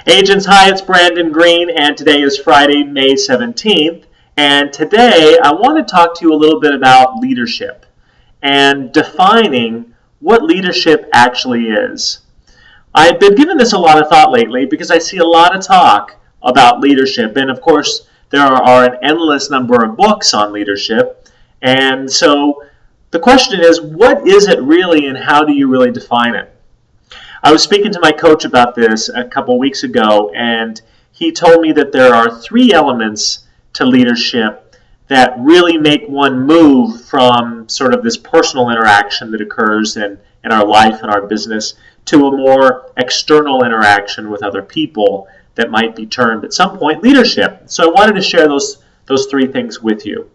Agents, hi, it's Brandon Green, and today is Friday, May 17th. And today I want to talk to you a little bit about leadership and defining what leadership actually is. I've been giving this a lot of thought lately because I see a lot of talk about leadership. And of course, there are an endless number of books on leadership. And so the question is, what is it really and how do you really define it? I was speaking to my coach about this a couple weeks ago, and he told me that there are three elements to leadership that really make one move from sort of this personal interaction that occurs in our life and our business to a more external interaction with other people that might be termed at some point leadership. So I wanted to share those three things with you.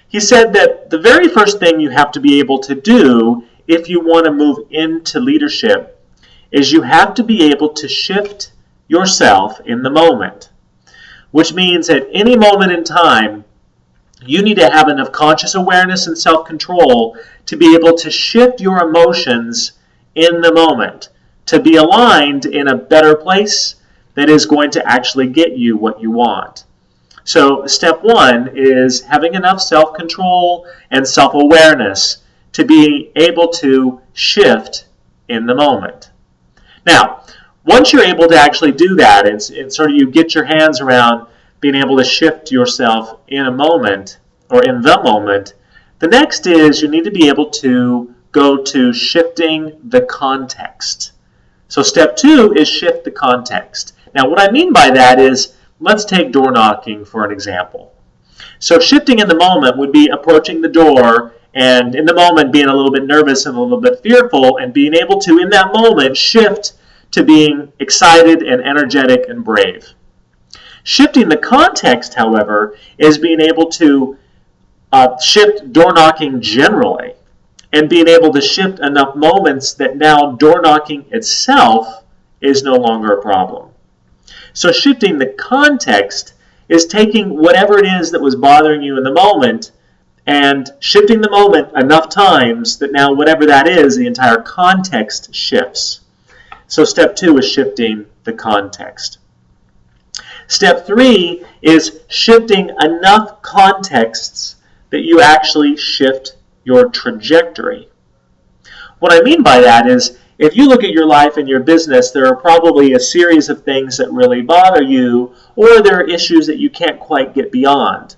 He said that the very first thing you have to be able to do if you want to move into leadership is you have to be able to shift yourself in the moment, which means at any moment in time, you need to have enough conscious awareness and self-control to be able to shift your emotions in the moment, to be aligned in a better place that is going to actually get you what you want. So step one is having enough self-control and self-awareness to be able to shift in the moment. Now, once you're able to actually do that and sort of you get your hands around being able to shift yourself in a moment or in the moment, the next is you need to be able to go to shifting the context. So step two is shift the context. Now, what I mean by that is, let's take door knocking for an example. So shifting in the moment would be approaching the door and in the moment being a little bit nervous and a little bit fearful and being able to, in that moment, shift to being excited and energetic and brave. Shifting the context, however, is being able to shift door knocking generally and being able to shift enough moments that now door knocking itself is no longer a problem. So shifting the context is taking whatever it is that was bothering you in the moment and shifting the moment enough times that now whatever that is, the entire context shifts. So step two is shifting the context. Step three is shifting enough contexts that you actually shift your trajectory. What I mean by that is, if you look at your life and your business, there are probably a series of things that really bother you, or there are issues that you can't quite get beyond.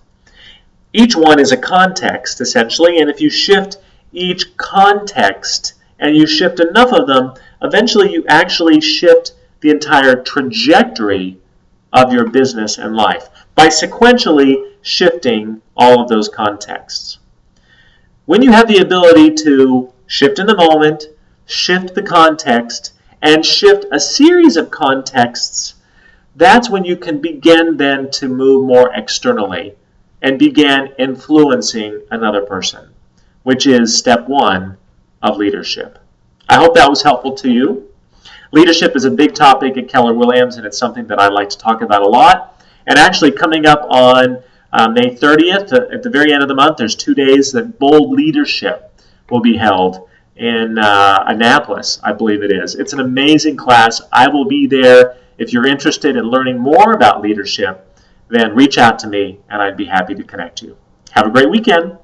Each one is a context, essentially, and if you shift each context and you shift enough of them, eventually you actually shift the entire trajectory of your business and life by sequentially shifting all of those contexts. When you have the ability to shift in the moment, shift the context, and shift a series of contexts, that's when you can begin then to move more externally and begin influencing another person, which is step one of leadership. I hope that was helpful to you. Leadership is a big topic at Keller Williams, and it's something that I like to talk about a lot. And actually, coming up on May 30th, at the very end of the month, there's 2 days that Bold Leadership will be held in Annapolis, I believe it is. It's an amazing class. I will be there. If you're interested in learning more about leadership, then reach out to me, and I'd be happy to connect you. Have a great weekend.